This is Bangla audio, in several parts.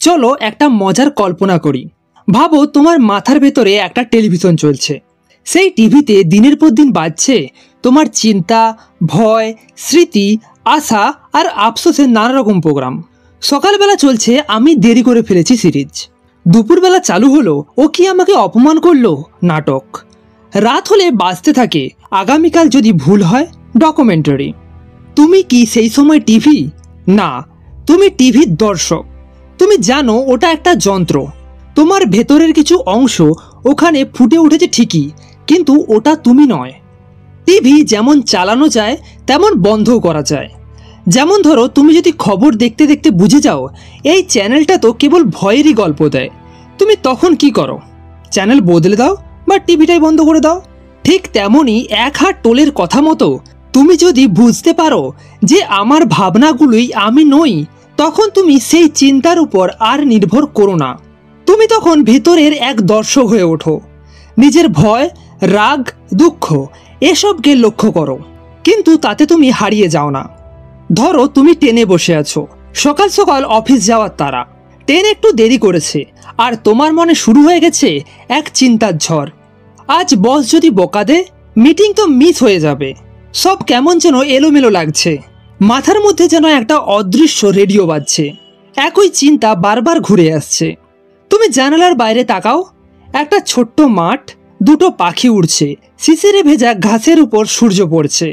চলো একটা মজার কল্পনা করি। ভাবো তোমার মাথার ভেতরে একটা টেলিভিশন চলছে। সেই টিভিতে দিনের পর দিন বাজছে তোমার চিন্তা, ভয়, স্মৃতি, আশা আর আফসোসের নানা রকম প্রোগ্রাম। সকালবেলা চলছে আমি দেরি করে ফেলেছি সিরিজ। দুপুরবেলা চালু হলো ও কি আমাকে অপমান করলো নাটক। রাত হলে বাজতে থাকে আগামীকাল যদি ভুল হয় ডকুমেন্টারি। তুমি কি সেই সময় টিভি? না, তুমি টিভির দর্শক। তুমি জানো ওটা একটা যন্ত্র। তোমার ভেতরের কিছু অংশ ওখানে ফুটে উঠেছে ঠিকই, কিন্তু ওটা তুমি নয়। টিভি যেমন চালানো যায় তেমন বন্ধও করা যায়। যেমন ধরো তুমি যদি খবর দেখতে দেখতে বুঝে যাও এই চ্যানেলটা তো কেবল ভয়েরই গল্প দেয়, তুমি তখন কি করো? চ্যানেল বদলে দাও বা টিভিটাই বন্ধ করে দাও। ঠিক তেমনই এক হাত টোলের কথা মতো তুমি যদি বুঝতে পারো যে আমার ভাবনাগুলোই আমি নই, তখন তুমি সেই চিন্তার উপর আর নির্ভর করো না। তুমি তখন ভেতরের এক দর্শক হয়ে ওঠো। নিজের ভয়, রাগ, দুঃখ এসবকে লক্ষ্য করো, কিন্তু তাতে তুমি হারিয়ে যাও না। ধরো তুমি ট্রেনে বসে আছো, সকাল সকাল অফিস যাওয়ার তারা। ট্রেন একটু দেরি করেছে আর তোমার মনে শুরু হয়ে গেছে এক চিন্তার ঝড়। আজ বস যদি বকা দেয়, মিটিং তো মিস হয়ে যাবে। সব কেমন যেন এলোমেলো লাগছে। মাথার মধ্যে যেন একটা অদৃশ্য রেডিও বাজছে। একই চিন্তা বারবার ঘুরে আসছে। তুমি জানালার বাইরে তাকাও, একটা ছোট্ট মাঠ, দুটো পাখি উড়ছে, শিশিরে ভেজা ঘাসের উপর সূর্য পড়ছে।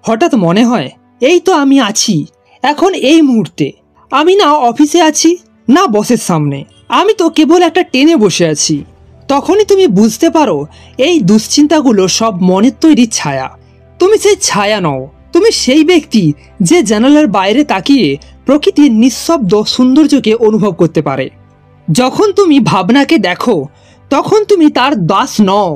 হঠাৎ মনে হয় এই তো আমি আছি এখন এই মুহূর্তে। আমি না অফিসে আছি, না বসের সামনে, আমি তো কেবল একটা ট্রেনে বসে আছি। তখনই তুমি বুঝতে পারো এই দুশ্চিন্তাগুলো সব মনের তৈরি ছায়া। তুমি সেই ছায়া নও, তুমি সেই ব্যক্তি যে জানালার বাইরে তাকিয়ে প্রকৃতির নিঃশব্দ সৌন্দর্যকে অনুভব করতে পারে। যখন তুমি ভাবনাকে দেখো তখন তুমি তার দাস নও।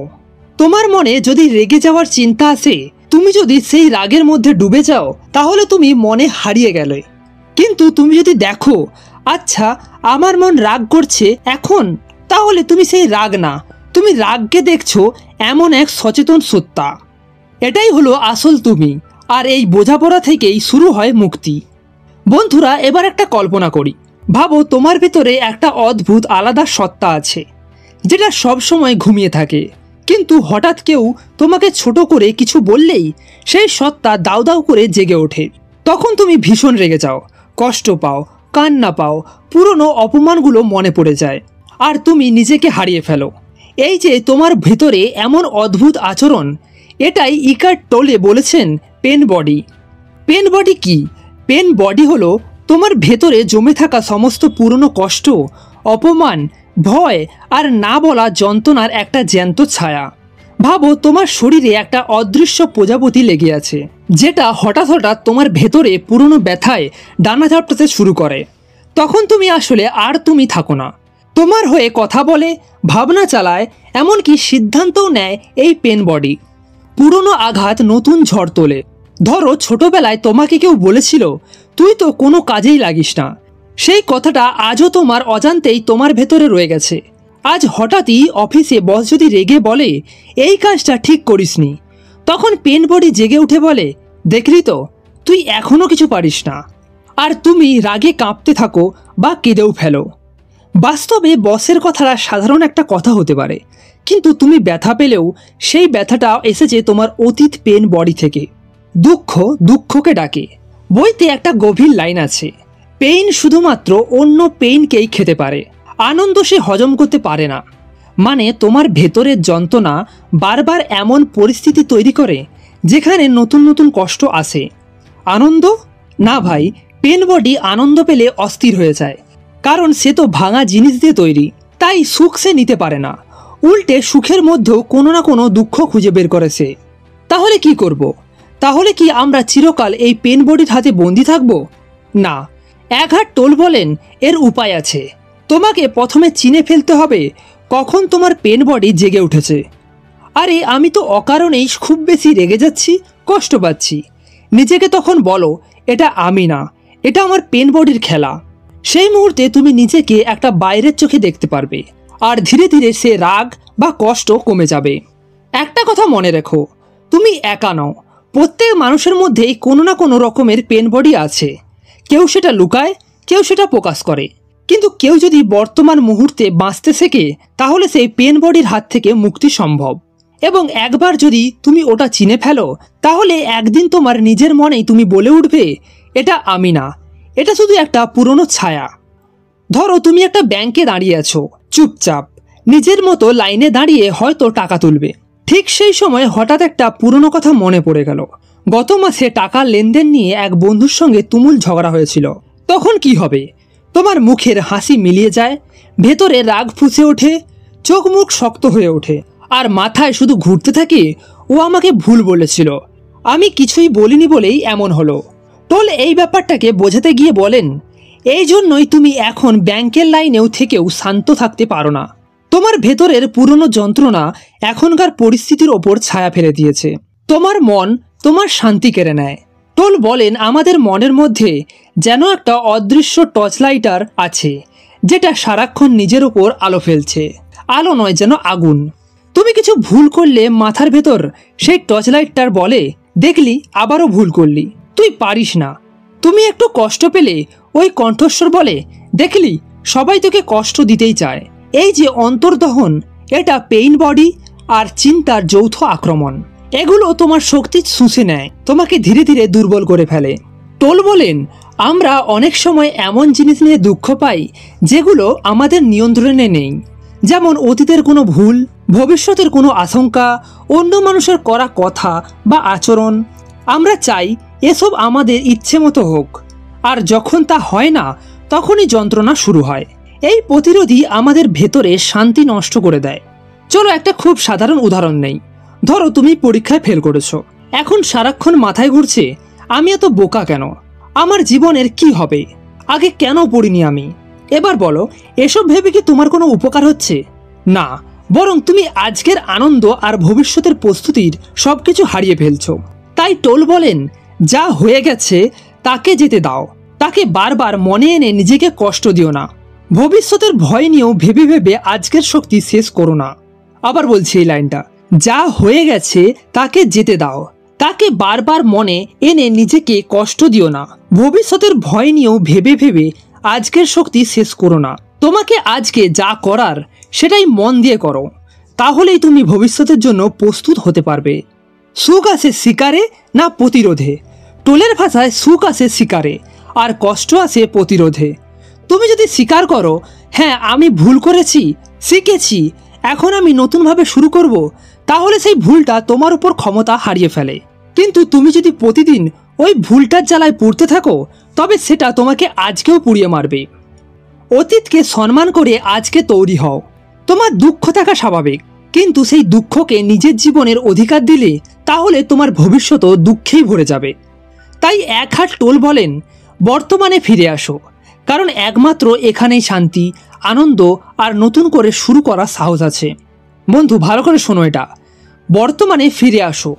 তোমার মনে যদি রেগে যাওয়ার চিন্তা আসে, তুমি যদি সেই রাগের মধ্যে ডুবে যাও, তাহলে তুমি মনে হারিয়ে গেলে। কিন্তু তুমি যদি দেখো আচ্ছা আমার মন রাগ করছে এখন, তাহলে তুমি সেই রাগ না, তুমি রাগকে দেখছো এমন এক সচেতন সত্তা। এটাই হলো আসল তুমি। আর এই বোঝাপড়া থেকেই শুরু হয় মুক্তি। বন্ধুরা, এবার একটা কল্পনা করি। ভাবো তোমার ভেতরে একটা অদ্ভুত আলাদা সত্তা আছে যেটা সব সময় ঘুমিয়ে থাকে, কিন্তু হঠাৎ কেউ তোমাকে ছোট করে কিছু বললেই সেই সত্তা দাউ দাউ করে জেগে ওঠে। তখন তুমি ভীষণ রেগে যাও, কষ্ট পাও, কান্না পাও, পুরনো অপমানগুলো মনে পড়ে যায় আর তুমি নিজেকে হারিয়ে ফেলো। এই যে তোমার ভেতরে এমন অদ্ভুত আচরণ, এটাই ইকার্ট টোলে বলেছেন পেন বডি। পেন বডি কি? পেন বডি হলো তোমার ভেতরে জমে থাকা সমস্ত পুরনো কষ্ট, অপমান, ভয় আর না বলা যন্ত্রণার একটা জ্যান্ত ছায়া। ভাবো তোমার শরীরে একটা অদৃশ্য প্রজাপতি লেগে আছে, যেটা হঠাৎ হঠাৎ তোমার ভেতরে পুরনো ব্যথায় ডানা ঝাপটাতে শুরু করে। তখন তুমি আসলে আর তুমি থাকো না। তোমার হয়ে কথা বলে, ভাবনা চালায়, এমনকি সিদ্ধান্তও নেয় এই পেন বডি। পুরনো আঘাত নতুন ঝড় তোলে। ধরো ছোটবেলায় তোমাকে কেউ বলেছিল তুই তো কোনো কাজেই লাগিস না। সেই কথাটা আজও তোমার অজান্তেই তোমার ভেতরে রয়ে গেছে। আজ হঠাৎই অফিসে বস যদি রেগে বলে এই কাজটা ঠিক করিসনি, তখন পেন বডি জেগে উঠে বলে দেখলি তো তুই এখনো কিছু পারিস না। আর তুমি রাগে কাঁপতে থাকো বা কেঁদেও ফেলো। বাস্তবে বসের কথাটা সাধারণ একটা কথা হতে পারে, কিন্তু তুমি ব্যথা পেলেও সেই ব্যথাটা এসেছে তোমার অতীত পেন বডি থেকে। দুঃখ দুঃখকে ডাকে। বইতে একটা গভীর লাইন আছে, পেইন শুধুমাত্র অন্য পেইনকেই খেতে পারে, আনন্দ সে হজম করতে পারে না। মানে তোমার ভেতরের যন্ত্রণা বারবার এমন পরিস্থিতি তৈরি করে যেখানে নতুন নতুন কষ্ট আসে। আনন্দ না ভাই, পেন বডি আনন্দ পেলে অস্থির হয়ে যায়, কারণ সে তো ভাঙা জিনিস দিয়ে তৈরি। তাই সুখ সে নিতে পারে না, উল্টে সুখের মধ্যেও কোনো না কোনো দুঃখ খুঁজে বের করে সে। তাহলে কি করব? তাহলে কি আমরা চিরকাল এই পেন বডির হাতে বন্দি থাকব? না। একহাত টোল বলেন এর উপায় আছে। তোমাকে প্রথমে চিনে ফেলতে হবে কখন তোমার পেন বডি জেগে উঠেছে। আরে আমি তো অকারণেই খুব বেশি রেগে যাচ্ছি, কষ্ট পাচ্ছি। নিজেকে তখন বলো এটা আমি না, এটা আমার পেন বডির খেলা। সেই মুহূর্তে তুমি নিজেকে একটা বাইরের চোখে দেখতে পারবে, আর ধীরে ধীরে সে রাগ বা কষ্ট কমে যাবে। একটা কথা মনে রেখো, তুমি একা নও। প্রত্যেক মানুষের মধ্যেই কোনো না কোনো রকমের পেন বডি আছে। কেউ সেটা লুকায়, কেউ সেটা প্রকাশ করে, কিন্তু কেউ যদি বর্তমান মুহূর্তে বাঁচতে শেখে তাহলে সেই পেন বডির হাত থেকে মুক্তি সম্ভব। এবং একবার যদি তুমি ওটা চিনে ফেলো তাহলে একদিন তোমার নিজের মনেই তুমি বলে উঠবে, এটা আমি না, এটা শুধু একটা পুরনো ছায়া। ধরো তুমি একটা ব্যাংকে দাঁড়িয়ে আছো, চুপচাপ নিজের মতো লাইনে দাঁড়িয়ে হয়তো টাকা তুলবে। ঠিক সেই সময় হঠাৎ একটা পুরনো কথা মনে পড়ে গেল। গত মাসে টাকা লেনদেন নিয়ে এক বন্ধুর সঙ্গে তুমুল ঝগড়া হয়েছিল। তখন কি হবে? তোমার মুখের হাসি মিলিয়ে যায়, ভেতরে রাগ ফুঁসে ওঠে, চোখ মুখ শক্ত হয়ে ওঠে, আর মাথায় শুধু ঘুরতে থাকে, ও আমাকে ভুল বলেছিল, আমি কিছুই বলিনি বলেই এমন হলো। টোল এই ব্যাপারটাকে বোঝাতে গিয়ে বলেন, এই জন্যই তুমি এখন ব্যাংকের লাইনেও থেকেও শান্ত থাকতে পারো না। তোমার ভেতরের পুরনো যন্ত্রণা এখনকার পরিস্থিতির ওপর ছায়া ফেলে দিয়েছে। তোমার মন তোমার শান্তি কেড়ে নেয়। টোল বলেন, আমাদের মনের মধ্যে যেন একটা অদৃশ্য টর্চ লাইটার আছে, যেটা সারাক্ষণ নিজের ওপর আলো ফেলছে। আলো নয়, যেন আগুন। তুমি কিছু ভুল করলে মাথার ভেতর সেই টর্চ লাইটটার বলে, দেখলি আবারও ভুল করলি, তুই পারিস না। তুমি একটু কষ্ট পেলে ওই কণ্ঠস্বর বলে, দেখলি সবাই তোকে কষ্ট দিতেই চায়। এই যে অন্তর্দহন, এটা পেইন বডি আর চিন্তার যৌথ আক্রমণ। এগুলো তোমার শক্তি শুষে নেয়, তোমাকে ধীরে ধীরে দুর্বল করে ফেলে। টোল বলেন, আমরা অনেক সময় এমন জিনিস নিয়ে দুঃখ পাই যেগুলো আমাদের নিয়ন্ত্রণে নেই, যেমন অতীতের কোনো ভুল, ভবিষ্যতের কোনো আশঙ্কা, অন্য মানুষের করা কথা বা আচরণ। আমরা চাই এসব আমাদের ইচ্ছে মতো হোক, আর যখন তা হয় না তখনই যন্ত্রণা শুরু হয়। এই প্রতিরোধই আমাদের ভেতরে শান্তি নষ্ট করে দেয়। চলো একটা খুব সাধারণ উদাহরণ নেই। ধরো তুমি পরীক্ষায় ফেল করেছো, এখন সারাক্ষণ মাথায় ঘুরছে, আমি এত বোকা কেন, আমার জীবনের কি হবে, আগে কেন পড়িনি আমি। এবার বলো, এসব ভেবে কি তোমার কোনো উপকার হচ্ছে? না, বরং তুমি আজকের আনন্দ আর ভবিষ্যতের প্রস্তুতির সবকিছু হারিয়ে ফেলছো। তাই টোল বলেন, যা হয়ে গেছে তাকে যেতে দাও, তাকে বারবার মনে এনে নিজেকে কষ্ট দিও না। ভবিষ্যতের ভয় নিয়েও ভেবে ভেবে আজকের শক্তি শেষ করো না। আবার বলছি এই লাইনটা, যা হয়ে গেছে তাকে যেতে দাও, তাকে বারবার মনে এনে নিজেকে কষ্ট দিও না। ভবিষ্যতের ভয় নিয়েও ভেবে ভেবে আজকের শক্তি শেষ করো না। তোমাকে আজকে যা করার সেটাই মন দিয়ে করো, তাহলেই তুমি ভবিষ্যতের জন্য প্রস্তুত হতে পারবে। সুখ আসে শিকারে না প্রতিরোধে? টোলের ভাষায় সুখ আসে শিকারে আর কষ্ট আসে প্রতিরোধে। তুমি যদি স্বীকার করো, হ্যাঁ আমি ভুল করেছি, শিখেছি, এখন আমি নতুনভাবে শুরু করব, তাহলে সেই ভুলটা তোমার উপর ক্ষমতা হারিয়ে ফেলে। কিন্তু তুমি যদি প্রতিদিন ওই ভুলটার জ্বালায় পুড়তে থাকো, তবে সেটা তোমাকে আজকেও পুড়িয়ে মারবে। অতীতকে সম্মান করে আজকে তৈরি হও। তোমার দুঃখ থাকা স্বাভাবিক, কিন্তু সেই দুঃখকে নিজের জীবনের অধিকার দিলে তাহলে তোমার ভবিষ্যৎও দুঃখেই ভরে যাবে। তাই এক হাত টোল বলেন, বর্তমানে ফিরে আসো, কারণ একমাত্র এখানেই শান্তি, আনন্দ আর নতুন করে শুরু করার সাহস আছে। বন্ধু, ভালো করে শোনো এটা, বর্তমানে ফিরে আসো,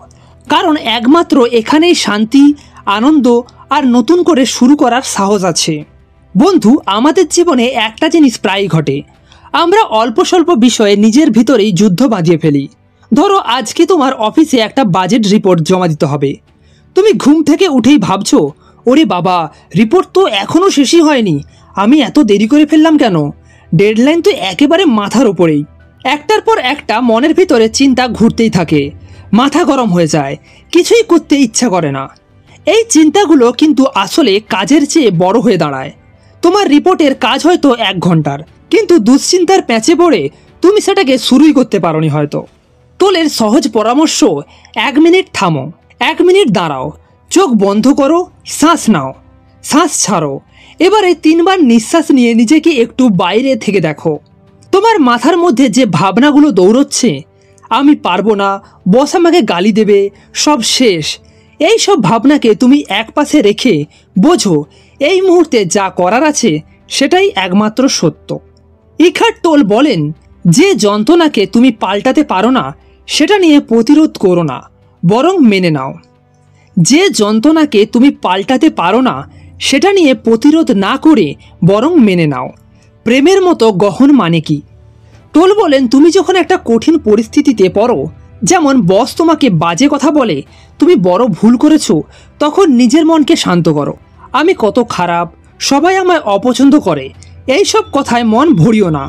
কারণ একমাত্র এখানেই শান্তি, আনন্দ আর নতুন করে শুরু করার সাহস আছে। বন্ধু, আমাদের জীবনে একটা জিনিস প্রায়ই ঘটে, আমরা অল্প স্বল্প বিষয়ে নিজের ভিতরেই যুদ্ধ বাঁধিয়ে ফেলি। ধরো আজকে তোমার অফিসে একটা বাজেট রিপোর্ট জমা দিতে হবে। তুমি ঘুম থেকে উঠেই ভাবছো, ওরে বাবা, রিপোর্ট তো এখনও শেষই হয়নি, আমি এত দেরি করে ফেললাম কেন, ডেডলাইন তো একেবারে মাথার ওপরেই। একটার পর একটা মনের ভিতরে চিন্তা ঘুরতেই থাকে, মাথা গরম হয়ে যায়, কিছুই করতে ইচ্ছা করে না। এই চিন্তাগুলো কিন্তু আসলে কাজের চেয়ে বড় হয়ে দাঁড়ায়। তোমার রিপোর্টের কাজ হয়তো 1 ঘন্টার, কিন্তু দুশ্চিন্তার প্যাঁচে পড়ে তুমি সেটাকে শুরুই করতে পারোনি হয়তো। টোলের সহজ পরামর্শ, 1 মিনিট থামো, 1 মিনিট দাঁড়াও, চোখ বন্ধ করো, শ্বাস নাও, শ্বাস ছাড়ো, এবারে 3 বার নিঃশ্বাস নিয়ে নিজেকে একটু বাইরে থেকে দেখো। তোমার মাথার মধ্যে যে ভাবনাগুলো দৌড়চ্ছে, আমি পারবো না, বস আমাকে গালি দেবে, সব শেষ, এই সব ভাবনাকে তুমি একপাশে রেখে বোঝো এই মুহূর্তে যা করার আছে সেটাই একমাত্র সত্য। ইখার্ট টোল বলেন, যে যন্ত্রণাকে তুমি পাল্টাতে পারো না সেটা নিয়ে প্রতিরোধ করো না, বরং মেনে নাও। যে যন্ত্রণাকে তুমি পাল্টাতে পারো না সেটা নিয়ে প্রতিরোধ না করে বরং মেনে নাও। প্রেমের মতো গহন মানে কি? টোল বলেন, তুমি যখন একটা কঠিন পরিস্থিতিতে পড়ো, যেমন বস তোমাকে বাজে কথা বলে, তুমি বড় ভুল করেছো, তখন নিজের মনকে শান্ত করো। আমি কত খারাপ, সবাই আমায় অপছন্দ করে, এইসব কথায় মন ভরিও না,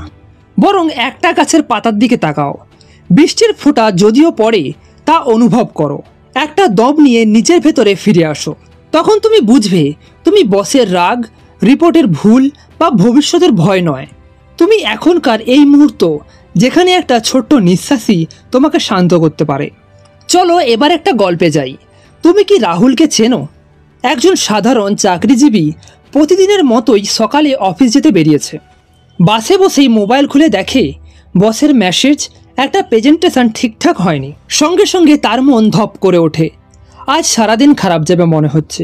বরং একটা গাছের পাতার দিকে তাকাও। বৃষ্টির ফোঁটা যদিও পড়ে তা অনুভব করো। একটা দম নিয়ে নিজের ভেতরে ফিরে আসো। তখন তুমি বুঝবে তুমি বসের রাগ, রিপোর্টের ভুল বা ভবিষ্যতের ভয় নয়, তুমি এখনকার এই মুহূর্ত, যেখানে একটা ছোট্ট নিঃশ্বাসই তোমাকে শান্ত করতে পারে। চলো এবার একটা গল্পে যাই। তুমি কি রাহুলকে চেনো? একজন সাধারণ চাকরিজীবী, প্রতিদিনের মতোই সকালে অফিস যেতে বেরিয়েছে। বাসে বসেই মোবাইল খুলে দেখে বসের মেসেজ, একটা প্রেজেন্টেশন ঠিকঠাক হয়নি। সঙ্গে সঙ্গে তার মন ধপ করে ওঠে। আজ সারাদিন খারাপ যাবে মনে হচ্ছে,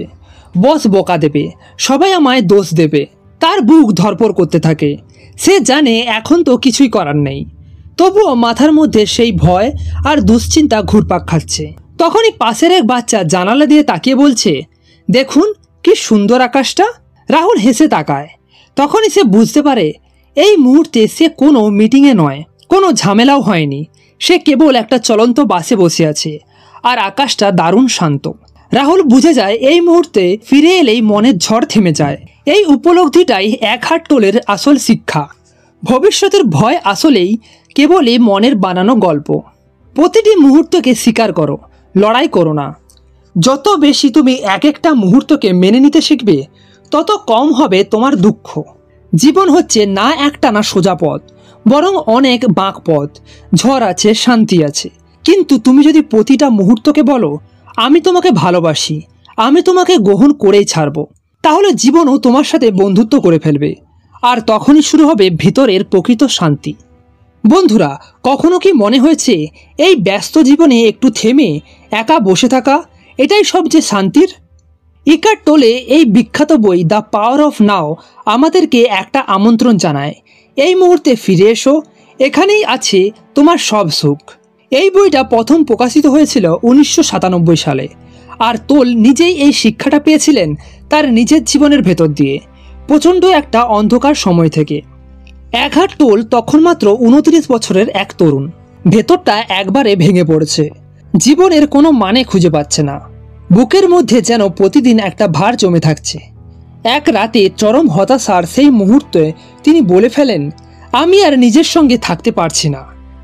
বস বকা দেবে, সবাই আমায় দোষ দেবে। তার বুক ধরপড় করতে থাকে। সে জানে এখন তো কিছুই করার নেই, তবুও মাথার মধ্যে সেই ভয় আর দুশ্চিন্তা ঘুরপাক খাচ্ছে। তখনই পাশের এক বাচ্চা জানালা দিয়ে তাকিয়ে বলছে, দেখুন কি সুন্দর আকাশটা। রাহুল হেসে তাকায়। তখনই সে বুঝতে পারে এই মুহূর্তে সে কোনো মিটিংয়ে নয়, কোনো ঝামেলাও হয়নি। সে কেবল একটা চলন্ত বাসে বসে আছে, আর আকাশটা দারুণ শান্ত। রাহুল বুঝে যায় এই মুহূর্তে ফিরে এলেই মনের ঝড় থেমে যায়। এই উপলব্ধিটাই এক হাত টোলের আসল শিক্ষা। ভবিষ্যতের ভয় আসলেই কেবলই মনের বানানো গল্প। প্রতিটি মুহূর্তকে স্বীকার করো, লড়াই করো না। যত বেশি তুমি এক একটা মুহূর্তকে মেনে নিতে শিখবে, তত কম হবে তোমার দুঃখ। জীবন হচ্ছে না একটা না সোজা পথ, বরং অনেক বাঁক পথ। ঝড় আছে, শান্তি আছে, কিন্তু তুমি যদি প্রতিটা মুহূর্তকে বলো আমি তোমাকে ভালোবাসি, আমি তোমাকে গ্রহণ করেই ছাড়ব, তাহলে জীবনও তোমার সাথে বন্ধুত্ব করে ফেলবে। আর তখনই শুরু হবে ভিতরের প্রকৃত শান্তি। বন্ধুরা, কখনো কি মনে হয়েছে এই ব্যস্ত জীবনে একটু থেমে একা বসে থাকা এটাই সবচেয়ে শান্তির? ইকার্ট টোলে এই বিখ্যাত বই দ্য পাওয়ার অফ নাও আমাদেরকে একটা আমন্ত্রণ জানায়, এই মুহূর্তে ফিরে এসো, এখানেই আছে তোমার সব সুখ। এই বইটা প্রথম প্রকাশিত হয়েছিল 1997 সালে, আর তোল নিজেই এই শিক্ষাটা পেয়েছিলেন তার নিজের জীবনের ভেতর দিয়ে, প্রচণ্ড একটা অন্ধকার সময় থেকে। একহাট টোল তখন মাত্র 29 বছরের এক তরুণ। ভেতরটা একবারে ভেঙে পড়েছে, জীবনের কোনো মানে খুঁজে পাচ্ছে না। বুকের মধ্যে যেন প্রতিদিন একটা ভার জমে থাকছে। এক রাতে চরম হতাশার সেই মুহূর্তে তিনি বলে ফেলেন, আমি আর নিজের সঙ্গে থাকতে পারছি না।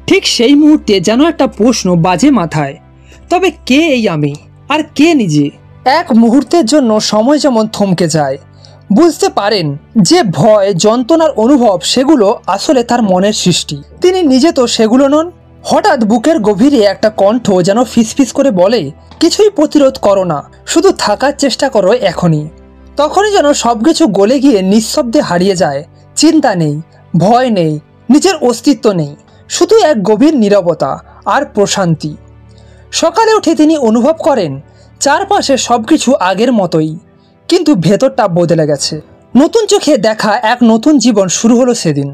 ঠিক সেই মুহূর্তে যেন একটা প্রশ্ন বাজে মাথায়, তবে কে এই আমি আর কে নিজে? এক মুহূর্তের জন্য সময় যেমন থমকে যায়। বুঝতে পারেন যে ভয়, যন্ত্রণার অনুভব সেগুলো আসলে তার মনের সৃষ্টি, তিনি নিজে তো সেগুলো নন। হঠাৎ বুকের গভীরে একটা কণ্ঠ যেন ফিসফিস করে বলে, কিছুই প্রতিরোধ করো না, শুধু থাকার চেষ্টা করো এখনই। তখনই যেন সবকিছু গলে গিয়ে নিঃশব্দে হারিয়ে যায়। চিন্তা নেই, ভয় নেই, নিজের অস্তিত্ব নেই, শুধু এক গভীর নীরবতা আর প্রশান্তি। সকালে উঠে তিনি অনুভব করেন চারপাশে সবকিছু আগের মতোই, কিন্তু ভেতরটা বদলে গেছে। নতুন চোখে দেখা এক নতুন জীবন শুরু হলো সেদিন।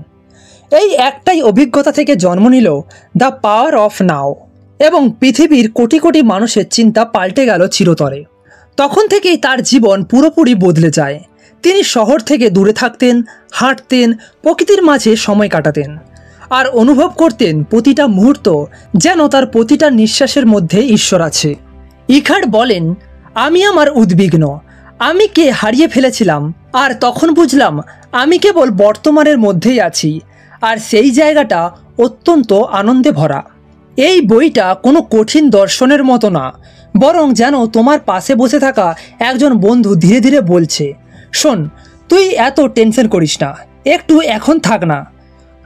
এই একটাই অভিজ্ঞতা থেকে জন্ম নিল দ্য পাওয়ার অফ নাও, এবং পৃথিবীর কোটি কোটি মানুষের চিন্তা পাল্টে গেল চিরতরে। তখন থেকেই তার জীবন পুরোপুরি বদলে যায়। তিনি শহর থেকে দূরে থাকতেন, হাঁটতেন, প্রকৃতির মাঝে সময় কাটাতেন, আর অনুভব করতেন প্রতিটা মুহূর্ত যেন তার প্রতিটা নিঃশ্বাসের মধ্যে ঈশ্বর আছে। ইকার্ট বলেন, আমি আমার উদ্বিগ্ন, আমি কে হারিয়ে ফেলেছিলাম, আর তখন বুঝলাম আমি কেবল বর্তমানের মধ্যেই আছি, আর সেই জায়গাটা অত্যন্ত আনন্দে ভরা। এই বইটা কোনো কঠিন দর্শনের মতো না, বরং যেন তোমার পাশে বসে থাকা একজন বন্ধু ধীরে ধীরে বলছে, শোন, তুই এত টেনশন করিস না, একটু এখন থাক না।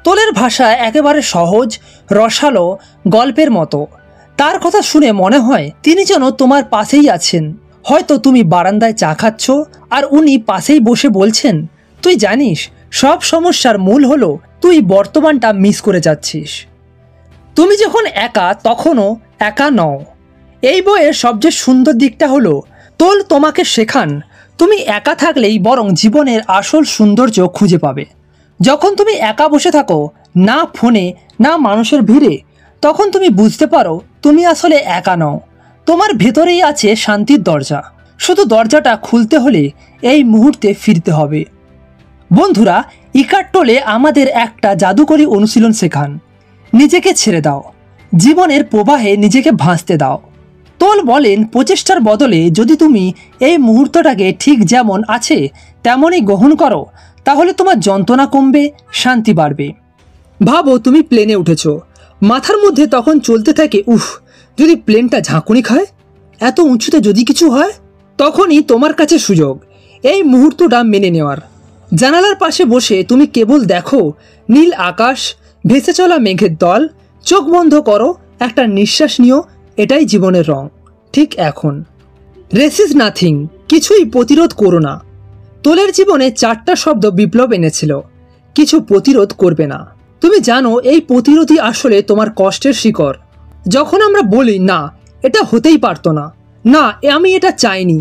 তোলের ভাষা একেবারে সহজ, রসালো, গল্পের মতো। তার কথা শুনে মনে হয় তিনি যেন তোমার পাশেই আছেন। হয়তো তুমি বারান্দায় চা খাচ্ছ, আর উনি পাশেই বসে বলছেন, তুই জানিস সব সমস্যার মূল হলো তুই বর্তমানটা মিস করে যাচ্ছিস। তুমি যখন একা তখনও একা নও। এই বইয়ের সবচেয়ে সুন্দর দিকটা হলো তোল তোমাকে শেখান তুমি একা থাকলেই বরং জীবনের আসল সৌন্দর্য খুঁজে পাবে। যখন তুমি একা বসে থাকো, না ফোনে না মানুষের ভিড়ে, তখন তুমি বুঝতে পারো তুমি আসলে একা নও। তোমার ভেতরেই আছে শান্তির দরজা, শুধু দরজাটা খুলতে হলে এই মুহূর্তে ফিরতে হবে। বন্ধুরা, ইকার্ট টোলে আমাদের একটা জাদুকরী অনুশীলন শেখান। নিজেকে ছেড়ে দাও, জীবনের প্রবাহে নিজেকে ভাসতে দাও। তোল বলেন, প্রচেষ্টার বদলে যদি তুমি এই মুহূর্তটাকে ঠিক যেমন আছে তেমনই গ্রহণ করো, তাহলে তোমার যন্ত্রণা কমবে, শান্তি বাড়বে। ভাবো তুমি প্লেনে উঠেছ, মাথার মধ্যে তখন চলতে থাকে, উফ যদি প্লেনটা ঝাঁকুনি খায়, এত উঁচুতে যদি কিছু হয়। তখনই তোমার কাছে সুযোগ এই মুহূর্তটা মেনে নেওয়ার। জানালার পাশে বসে তুমি কেবল দেখো নীল আকাশ, ভেসে চলা মেঘের দল, চোখ বন্ধ করো, একটা নিঃশ্বাস নিও, এটাই জীবনের রং ঠিক এখন। রেসিস্ট নাথিং, কিছুই প্রতিরোধ করো না। তোলের জীবনে 4টা শব্দ বিপ্লব এনেছিল, কিছু প্রতিরোধ করবে না। তুমি জানো এই প্রতিরোধই আসলে তোমার কষ্টের শিকড়। যখন আমরা বলি না এটা হতেই পারতো না, না আমি এটা চাইনি,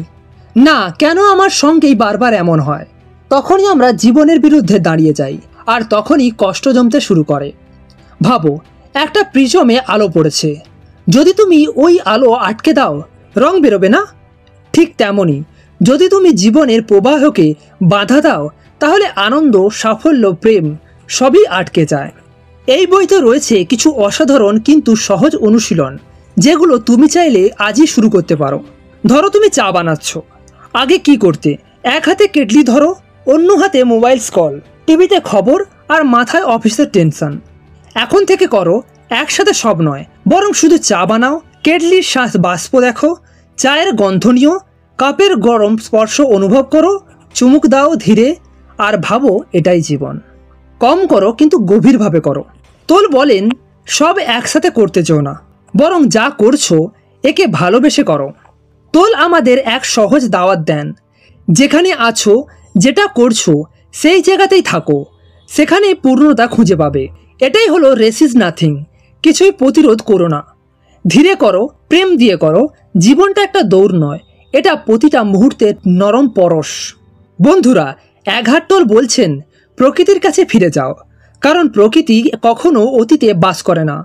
না কেন আমার সঙ্গেই বারবার এমন হয়, তখনই আমরা জীবনের বিরুদ্ধে দাঁড়িয়ে যাই, আর তখনই কষ্ট জমতে শুরু করে। ভাবো একটা প্রিজমে আলো পড়েছে, যদি তুমি ওই আলো আটকে দাও রং বেরোবে না? ঠিক তেমনই যদি তুমি জীবনের প্রবাহকে বাধা দাও, তাহলে আনন্দ, সাফল্য, প্রেম সবই আটকে যায়। এই বইতে রয়েছে কিছু অসাধারণ কিন্তু সহজ অনুশীলন, যেগুলো তুমি চাইলে আজই শুরু করতে পারো। ধরো তুমি চা বানাচ্ছ, আগে কি করতে? এক হাতে কেটলি ধরো, অন্য হাতে মোবাইল স্ক্রল, টিভিতে খবর আর মাথায় অফিসের টেনশন। এখন থেকে করো একসাথে সব নয়, বরং শুধু চা বানাও, কেটলির শ্বাস বাষ্প দেখো, চায়ের গন্ধ নিও, কাপের গরম স্পর্শ অনুভব করো, চুমুক দাও ধীরে, আর ভাবো এটাই জীবন। কম করো কিন্তু গভীরভাবে করো। তোল বলেন সব একসাথে করতে চাও না, বরং যা করছো একে ভালোবেসে করো। তোল আমাদের এক সহজ দাওয়াত দেন, যেখানে আছো, যেটা করছো সেই জায়গাতেই থাকো, সেখানেই পূর্ণতা খুঁজে পাবে। এটাই হলো রেসিস্ট নাথিং, কিছুই প্রতিরোধ করো না, ধীরে করো, প্রেম দিয়ে করো। জীবনটা একটা দৌড় নয়, এটা প্রতিটা মুহূর্তের নরম পরশ। বন্ধুরা, এঘাট টোল বলছেন প্রকৃতির কাছে ফিরে যাও, কারণ প্রকৃতি কখনো অতীতে বাস করে না,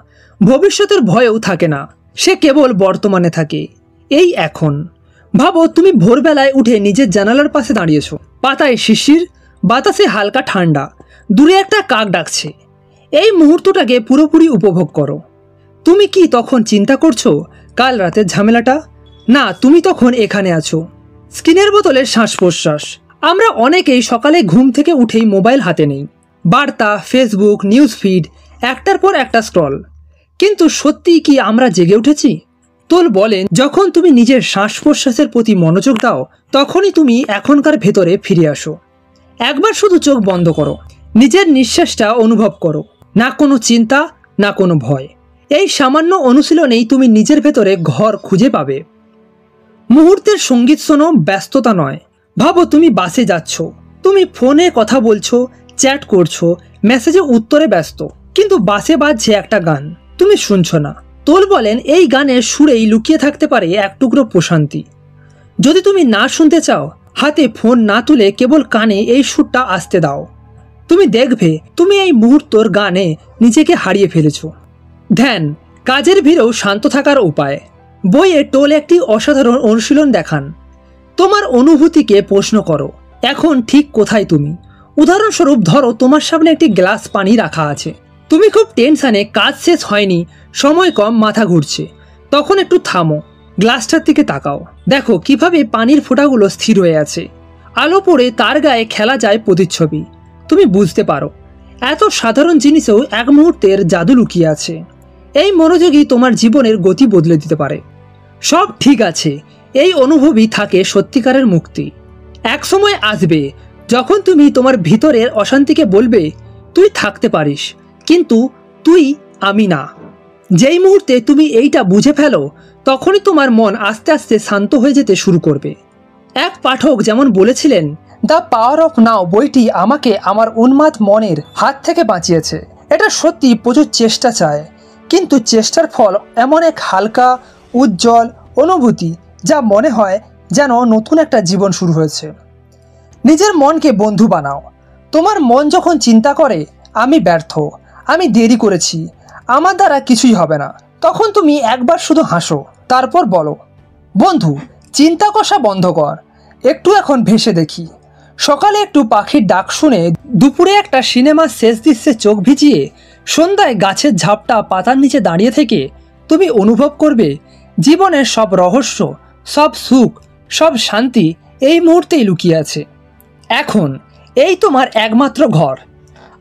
ভবিষ্যতের ভয়েও থাকে না, সে কেবল বর্তমানে থাকে, এই এখন। ভাবো তুমি ভোরবেলায় উঠে নিজের জানালার পাশে দাঁড়িয়েছো, পাতায় শিশির, বাতাসে হালকা ঠান্ডা, দূরে একটা কাক ডাকছে। এই মুহূর্তটাকে পুরোপুরি উপভোগ করো। তুমি কি তখন চিন্তা করছো কাল রাতের ঝামেলাটা? না, তুমি তখন এখানে আছো। স্ক্রিনের বোতলে শ্বাস প্রশ্বাস। আমরা অনেকেই সকালে ঘুম থেকে উঠেই মোবাইল হাতে নেই, বার্তা, ফেসবুক, নিউজ ফিড, একটার পর একটা স্ক্রল। কিন্তু সত্যিই কি আমরা জেগে উঠেছি? তোল বলেন যখন তুমি নিজের শ্বাস প্রশ্বাসের প্রতি মনোযোগ দাও, তখনই তুমি এখনকার ভেতরে ফিরে আসো। একবার শুধু চোখ বন্ধ করো, নিজের নিঃশ্বাসটা অনুভব করো, না কোনো চিন্তা, না কোনো ভয়। এই সামান্য অনুশীলনেই তুমি নিজের ভেতরে ঘর খুঁজে পাবে। মুহূর্তের সঙ্গীত শোনো, ব্যস্ততা নয়। ভাবো তুমি বাসে যাচ্ছ, তুমি ফোনে কথা বলছো, চ্যাট করছো, মেসেজে উত্তরে ব্যস্ত, কিন্তু বাসে বাজছে একটা গান, তুমি শুনছো না। তোল বলেন এই গানের সুরেই লুকিয়ে থাকতে পারে এক টুকরো প্রশান্তি। যদি তুমি না শুনতে চাও, হাতে ফোন না তুলে কেবল কানে এই সুরটা আসতে দাও। তুমি দেখবে তুমি এই মুহূর্তর গানে নিজেকে হারিয়ে ফেলেছো। ধ্যান, কাজের ভিড়েও শান্ত থাকার উপায়। বইয়ে টোল একটি অসাধারণ অনুশীলন দেখান। তোমার অনুভূতিকে প্রশ্ন করো, এখন ঠিক কোথায় তুমি? উদাহরণস্বরূপ ধরো তোমার সামনে একটি গ্লাস পানি রাখা আছে, তুমি খুব টেনশনে, কাজ শেষ হয়নি, সময় কম, মাথা ঘুরছে। তখন একটু থামো, গ্লাসটার দিকে তাকাও, দেখো কিভাবে পানির ফোঁটাগুলো স্থির হয়ে আছে, আলো পড়ে তার গায়ে খেলা যায় প্রতিচ্ছবি। তুমি বুঝতে পারো এত সাধারণ জিনিসেও এক মুহূর্তের জাদু লুকিয়ে আছে। এই মনোযোগই তোমার জীবনের গতি বদলে দিতে পারে। সব ঠিক আছে, এই অনুভবই থাকে সত্যিকারের মুক্তি। এক সময় আসবে যখন তুমি তোমার ভিতরের অশান্তিকে বলবে তুই থাকতে পারিস, কিন্তু তুই আমি না। যেই মুহূর্তে তুমি এইটা বুঝে ফেলো, তখনই তোমার মন আস্তে আস্তে শান্ত হয়ে যেতে শুরু করবে। এক পাঠক যেমন বলেছিলেন, দ্য পাওয়ার অফ নাও বইটি আমাকে আমার উন্মাদ মনের হাত থেকে বাঁচিয়েছে। এটা সত্যি প্রচুর চেষ্টা চায়, কিন্তু চেষ্টার ফল এমন এক হালকা, উজ্জ্বল অনুভূতি যা মনে হয় যেন নতুন একটা জীবন শুরু হয়েছে। নিজের মনকে বন্ধু বানাও। তোমার মন যখন চিন্তা করে আমি ব্যর্থ, আমি দেরি করেছি, আমার দ্বারা কিছুই হবে না, তখন তুমি একবার শুধু হাসো, তারপর বলো, বন্ধু চিন্তা কষা বন্ধ কর, একটু এখন ভেসে দেখি। সকালে একটু পাখির ডাক শুনে, দুপুরে একটা সিনেমার শেষ দৃশ্যে চোখ ভিজিয়ে, সন্ধ্যায় গাছের ঝাপটা পাতার নিচে দাঁড়িয়ে থেকে তুমি অনুভব করবে জীবনের সব রহস্য, সব সুখ, সব শান্তি এই মুহূর্তেই লুকিয়ে আছে। এখন এই তোমার একমাত্র ঘর।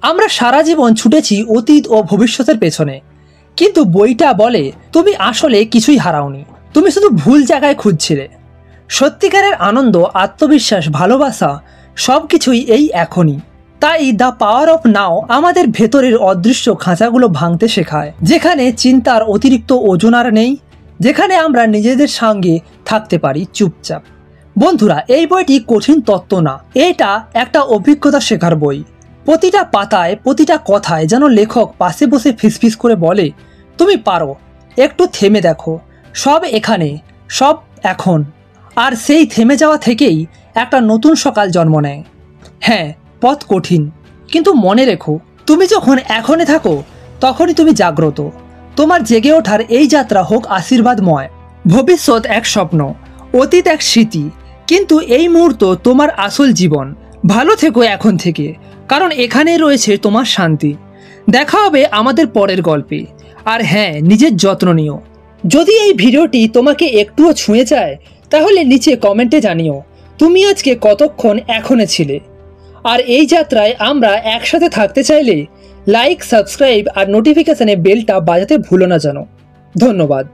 আমরা সারা জীবন ছুটেছি অতীত ও ভবিষ্যতের পেছনে, কিন্তু বইটা বলে তুমি আসলে কিছুই হারাওনি, তুমি শুধু ভুল জায়গায় খুঁজছিলে। সত্যিকারের আনন্দ, আত্মবিশ্বাস, ভালোবাসা সবকিছুই এই এখনই। তাই দ্য পাওয়ার অফ নাও আমাদের ভেতরের অদৃশ্য খাঁচাগুলো ভাঙতে শেখায়, যেখানে চিন্তার অতিরিক্ত ওজন আর নেই, যেখানে আমরা নিজেদের সঙ্গে থাকতে পারি চুপচাপ। বন্ধুরা, এই বইটি কঠিন তত্ত্ব না, এটা একটা অভিজ্ঞতা শেখার বই। প্রতিটা পাতায়, প্রতিটা কথায় যেন লেখক পাশে বসে ফিসফিস করে বলে, তুমি পারো, একটু থেমে দেখো, সব এখানে, সব এখন। আর সেই থেমে যাওয়া থেকেই একটা নতুন সকাল জন্ম নেয়। হ্যাঁ, পথ কঠিন, কিন্তু মনে রেখো, তুমি যখন এখনে থাকো তখনই তুমি জাগ্রত। তোমার জেগে ওঠার এই যাত্রা হোক আশীর্বাদময়। ভবিষ্যৎ এক স্বপ্ন, অতীত এক স্মৃতি, কিন্তু এই মুহূর্ত তোমার আসল জীবন। ভালো থেকো এখন থেকে, কারণ এখানেই রয়েছে তোমার শান্তি। দেখা হবে আমাদের পরের গল্পে। আর হ্যাঁ, নিজের যত্ন নিও। যদি এই ভিডিওটি তোমাকে একটুও ছুঁয়ে যায়, তাহলে নিচে কমেন্টে জানিও তুমি আজকে কতক্ষণ এখনে ছিলে। আর এই যাত্রায় আমরা একসাথে থাকতে চাইলে লাইক, সাবস্ক্রাইব আর নোটিফিকেশনে বেলটা বাজাতে ভুলো না যেন। ধন্যবাদ।